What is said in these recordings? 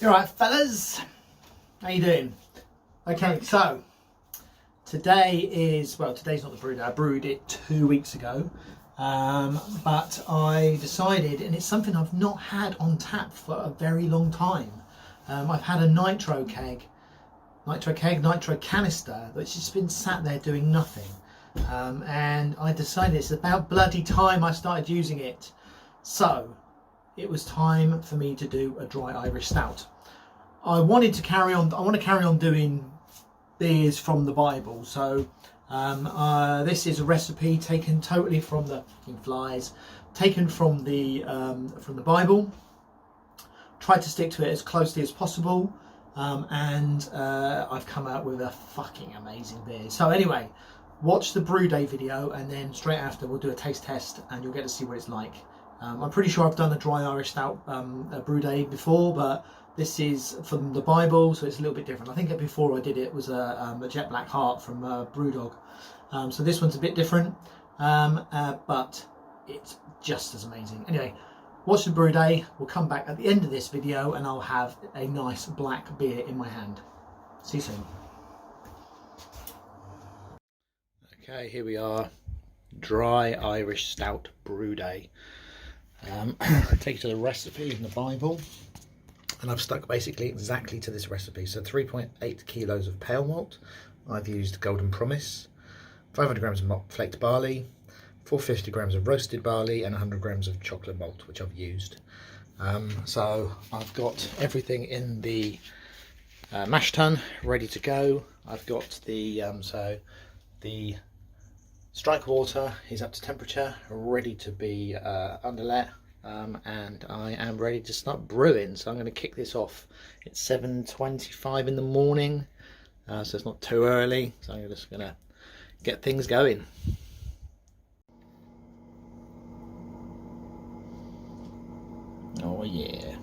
You alright, fellas? How you doing? Okay, so today is, well, today's not the brew day. I brewed it 2 weeks ago, but I decided, and it's something I've not had on tap for a very long time. I've had a nitro canister that's just been sat there doing nothing, and I decided it's about bloody time I started using it. So it was time for me to do a dry Irish Stout. I want to carry on doing beers from the Bible. So this is a recipe taken totally from the flies, taken from the Bible. Tried to stick to it as closely as possible, and I've come out with a fucking amazing beer. So anyway, watch the brew day video, and then straight after we'll do a taste test, and you'll get to see what it's like. I'm pretty sure I've done a dry Irish Stout brew day before, but this is from the Bible, so it's a little bit different. I think before I did it was a Jet Black Heart from Brewdog. So this one's a bit different, but it's just as amazing. Anyway, watch the brew day. We'll come back at the end of this video and I'll have a nice black beer in my hand. See you soon. Okay, here we are. Dry Irish Stout brew day. I take you to the recipe in the Bible, and I've stuck basically exactly to this recipe. So 3.8 kilos of pale malt. I've used Golden Promise, 500 grams of flaked barley, 450 grams of roasted barley, and 100 grams of chocolate malt, which I've used. So I've got everything in the mash tun ready to go. I've got the the strike water is up to temperature, ready to be underlet, and I am ready to start brewing. So I'm going to kick this off. It's 7:25 in the morning, so it's not too early, so I'm just going to get things going. Oh yeah,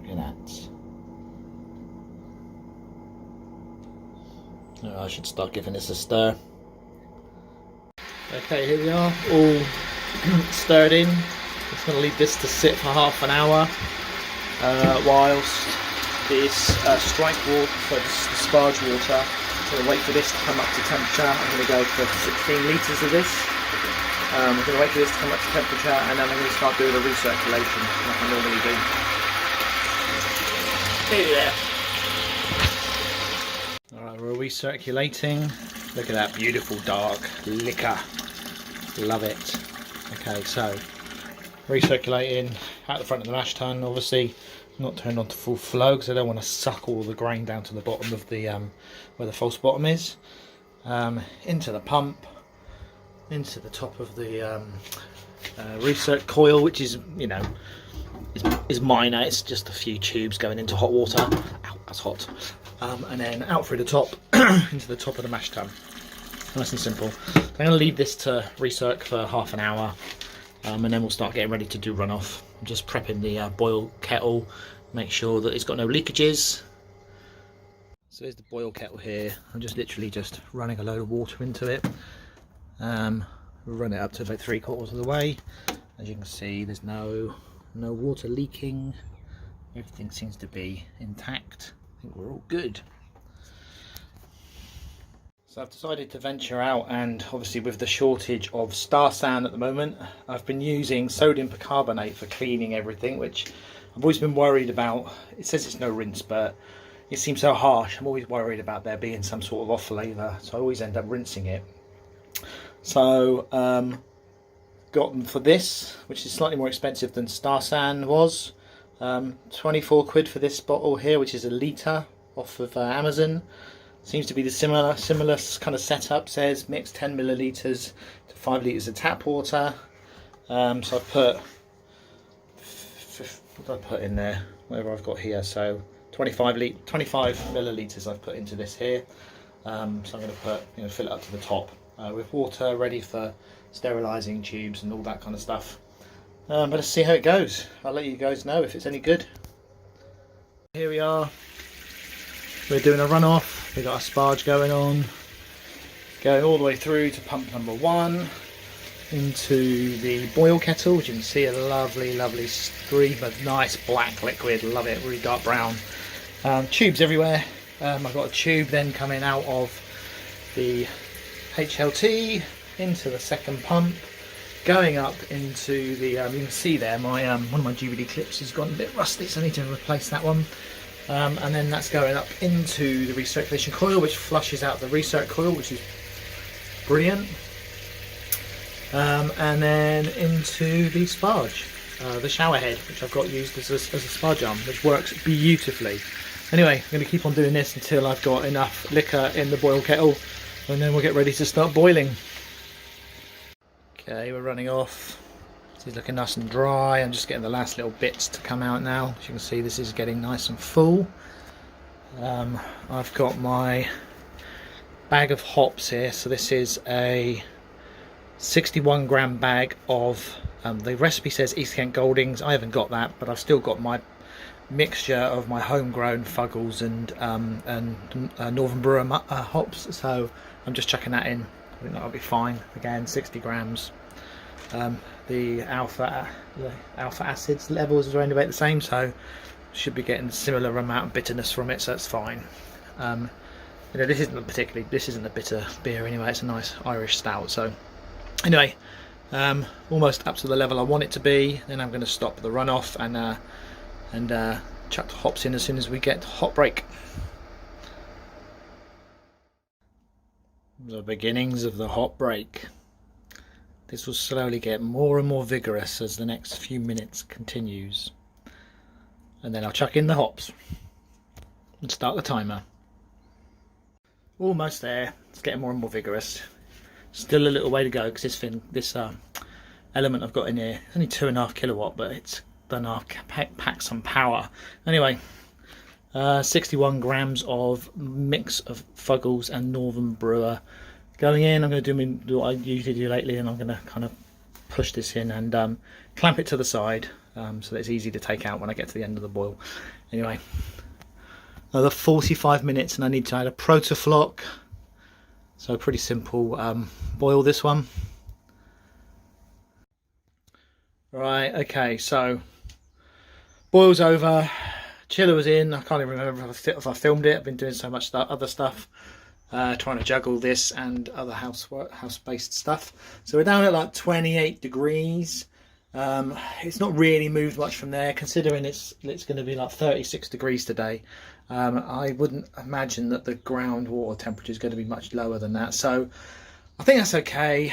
look at that. Oh, I should start giving this a stir. Okay, here we are, all stirred in. Just going to leave this to sit for half an hour whilst this strike water, so this is the sparge water. I'm going to wait for this to come up to temperature. I'm going to go for 16 litres of this. I'm going to wait for this to come up to temperature, and then I'm going to start doing a recirculation like I normally do. There. Alright, we're recirculating. Look at that beautiful dark liquor. Love it. Okay, so recirculating out the front of the mash tun. Obviously not turned on to full flow because I don't want to suck all the grain down to the bottom of the where the false bottom is. Into the pump, into the top of the recirc coil, which is, you know, is minor. It's just a few tubes going into hot water. Ow, that's hot. And then out through the top into the top of the mash tun. Nice and simple. I'm going to leave this to recirc for half an hour, and then we'll start getting ready to do runoff. I'm just prepping the boil kettle, make sure that it's got no leakages. So there's the boil kettle here. I'm just literally just running a load of water into it. Run it up to about 3/4 of the way. As you can see, there's no water leaking. Everything seems to be intact. I think we're all good. So I've decided to venture out, and obviously with the shortage of Star San at the moment, I've been using sodium bicarbonate for cleaning everything, which I've always been worried about. It says it's no rinse, but it seems so harsh. I'm always worried about there being some sort of off flavour, so I always end up rinsing it. So got them for this, which is slightly more expensive than Star San was. 24 quid for this bottle here, which is a litre off of Amazon. Seems to be the similar kind of setup. Says mix 10 millilitres to 5 litres of tap water. So I've put, what did I put in there? Whatever I've got here. So 25 millilitres I've put into this here. So I'm going to put, fill it up to the top with water, ready for sterilising tubes and all that kind of stuff. But let's see how it goes. I'll let you guys know if it's any good. Here we are. We're doing a runoff. We've got a sparge going on, going all the way through to pump number 1 into the boil kettle, which you can see a lovely stream of nice black liquid. Love it, really dark brown. Tubes everywhere. I've got a tube then coming out of the HLT into the second pump, going up into the, you can see there my one of my DVD clips has gotten a bit rusty, so I need to replace that one. And then that's going up into the recirculation coil, which flushes out the recirc coil, which is brilliant. And then into the sparge, the shower head, which I've got used as a sparge arm, which works beautifully. Anyway, I'm going to keep on doing this until I've got enough liquor in the boil kettle, and then we'll get ready to start boiling. Okay, we're running off. This is looking nice and dry. I'm just getting the last little bits to come out now. As you can see, this is getting nice and full. I've got my bag of hops here. So this is a 61 gram bag of, the recipe says East Kent Goldings. I haven't got that, but I've still got my mixture of my homegrown Fuggles and Northern Brewer hops. So I'm just chucking that in. I think that'll be fine. Again, 60 grams. The alpha acids levels are only about the same, so should be getting a similar amount of bitterness from it, so that's fine. You know, this isn't a bitter beer anyway. It's a nice Irish stout. So anyway, almost up to the level I want it to be. Then I'm going to stop the runoff and chuck the hops in as soon as we get hop break. The beginnings of the hop break. This will slowly get more and more vigorous as the next few minutes continues. And then I'll chuck in the hops and start the timer. Almost there. It's getting more and more vigorous. Still a little way to go because this element I've got in here is only 2.5 kilowatt, but it's done enough pack some power. Anyway, 61 grams of mix of Fuggles and Northern Brewer going in. I'm going to do what I usually do lately, and I'm going to kind of push this in and clamp it to the side so that it's easy to take out when I get to the end of the boil. Anyway, another 45 minutes and I need to add a protofloc. So pretty simple boil this one. Right, okay, so boil's over, chiller was in. I can't even remember if I filmed it. I've been doing so much other stuff, trying to juggle this and other house-based stuff. So we're down at like 28 degrees. It's not really moved much from there, considering it's going to be like 36 degrees today. I wouldn't imagine that the groundwater temperature is going to be much lower than that. So I think that's okay.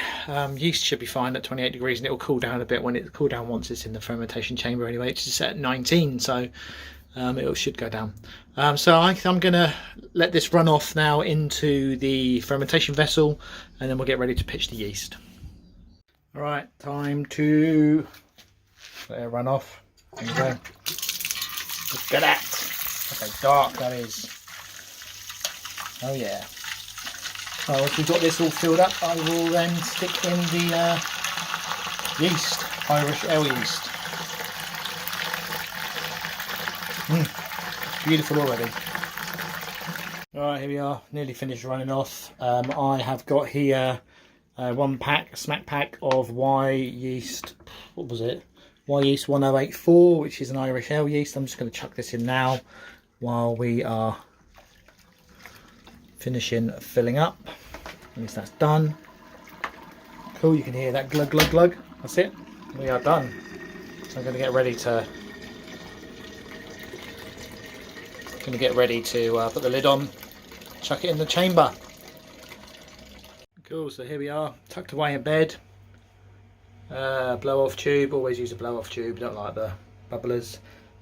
Yeast should be fine at 28 degrees, and it will cool down a bit when it cool down once it's in the fermentation chamber anyway. It's just at 19, so it should go down. So I'm going to let this run off now into the fermentation vessel, and then we'll get ready to pitch the yeast. All right, time to let it run off. There you go. Look at that. Look how dark that is. Oh yeah. So once we've got this all filled up, I will then stick in the yeast, Irish ale yeast. Beautiful already. Alright, here we are, nearly finished running off. I have got here a smack pack of Y yeast, what was it? Y yeast 1084, which is an Irish ale yeast. I'm just going to chuck this in now while we are finishing filling up. At least that's done. Cool, you can hear that glug glug glug. That's it. We are done. So I'm going to get ready to put the lid on, chuck it in the chamber. Cool, so here we are, tucked away in bed. Blow off tube, always use a blow off tube, don't like the bubblers.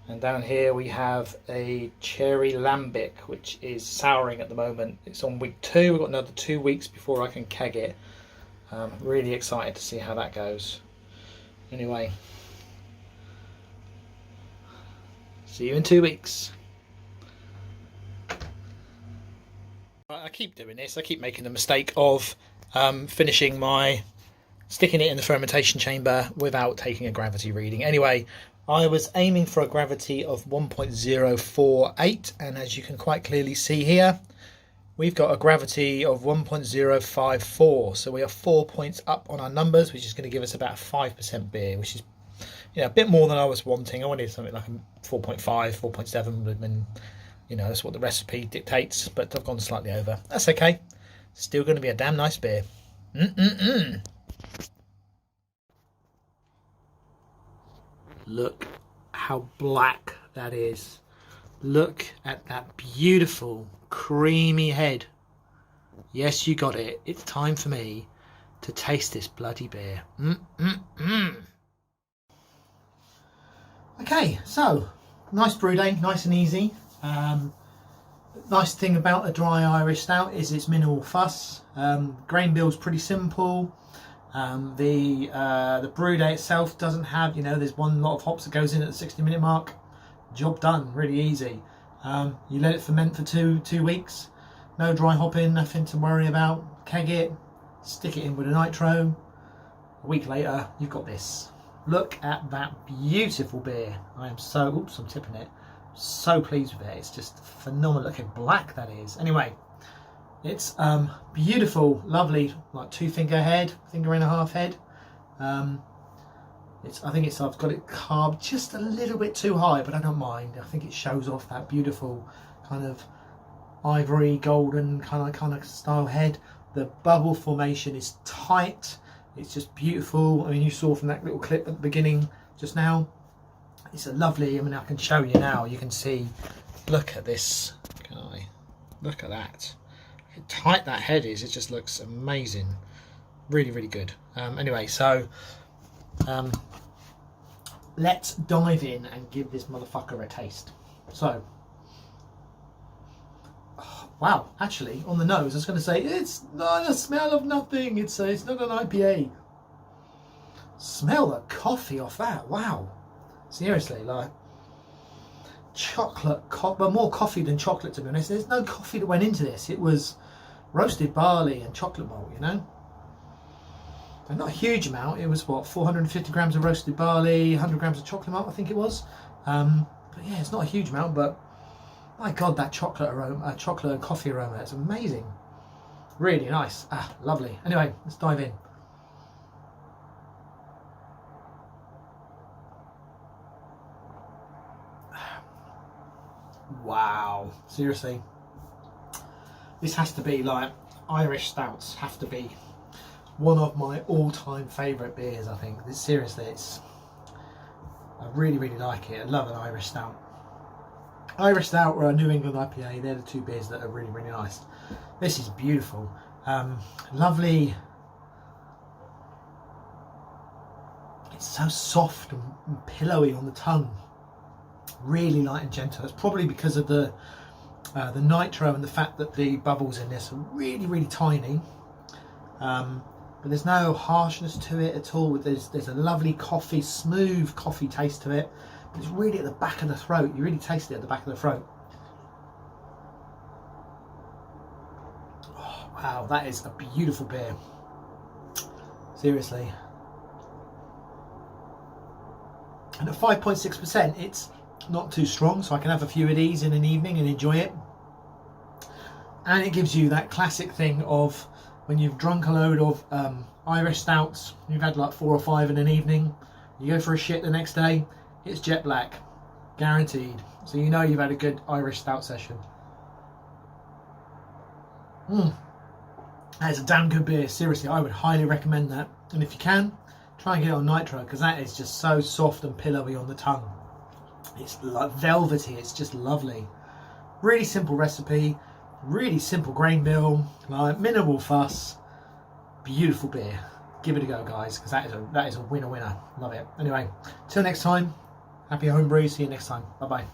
And down here we have a cherry lambic, which is souring at the moment. It's on week 2, we've got another 2 weeks before I can keg it. Really excited to see how that goes. Anyway, see you in 2 weeks. I keep doing this, I keep making the mistake of sticking it in the fermentation chamber without taking a gravity reading. Anyway, I was aiming for a gravity of 1.048, and as you can quite clearly see here, we've got a gravity of 1.054, so we are 4 points up on our numbers, which is going to give us about 5% beer, which is, you know, a bit more than I was wanting. I wanted something like a 4.5, 4.7 would have been You know, that's what the recipe dictates, but I've gone slightly over. That's okay. Still going to be a damn nice beer. Look how black that is. Look at that beautiful creamy head. Yes, you got it. It's time for me to taste this bloody beer. Okay, so nice brew day, nice and easy. Nice thing about a dry Irish Stout is it's minimal fuss. Grain bill's pretty simple. The brew day itself doesn't have, you know, there's one lot of hops that goes in at the 60-minute mark. Job done, really easy. You let it ferment for two weeks. No dry hopping, nothing to worry about. Keg it, stick it in with a nitro. A week later, you've got this. Look at that beautiful beer. I am so, oops, I'm tipping it. So pleased with it. It's just phenomenal. Look how black that is. Anyway, it's beautiful, lovely, like 2-finger head, 1.5-finger head. I've got it carved just a little bit too high, but I don't mind. I think it shows off that beautiful kind of ivory golden kind of style head. The bubble formation is tight. It's just beautiful. I mean, you saw from that little clip at the beginning just now. It's a lovely, I mean, I can show you now. You can see, look at this. Can I? Look at that. How tight that head is. It just looks amazing. Really, really good. Anyway, so let's dive in and give this motherfucker a taste. So, wow, actually, on the nose, I was going to say, it's not a smell of nothing. It's not an IPA. Smell the coffee off that. Wow. Seriously, like chocolate, but more coffee than chocolate, to be honest. There's no coffee that went into this. It was roasted barley and chocolate malt, you know. And not a huge amount. It was what, 450 grams of roasted barley, 100 grams of chocolate malt, I think it was. But yeah, it's not a huge amount, but my God, that chocolate aroma, chocolate and coffee aroma, it's amazing. Really nice. Lovely. Anyway, let's dive in. Wow, seriously, this has to be, like, Irish Stouts have to be one of my all-time favourite beers. I think seriously, I really, really like it. I love an Irish Stout. Irish Stout or a New England IPA, they're the two beers that are really, really nice. This is beautiful. Lovely. It's so soft and pillowy on the tongue. Really light and gentle. It's probably because of the nitro and the fact that the bubbles in this are really, really tiny. But there's no harshness to it at all. There's a lovely coffee, smooth coffee taste to it. But it's really at the back of the throat. You really taste it at the back of the throat. Oh, wow, that is a beautiful beer. Seriously. And at 5.6%, it's not too strong, so I can have a few of these in an evening and enjoy it. And it gives you that classic thing of when you've drunk a load of Irish Stouts, you've had like 4 or 5 in an evening, you go for a shit the next day, it's jet black, guaranteed. So you know you've had a good Irish Stout session. That is a damn good beer. Seriously, I would highly recommend that. And if you can, try and get it on nitro, because that is just so soft and pillowy on the tongue. It's like velvety. It's just lovely. Really simple recipe, really simple grain bill, like minimal fuss. Beautiful beer. Give it a go, guys, because that is a winner. Love it. Anyway, till next time, happy homebrew. See you next time. Bye bye.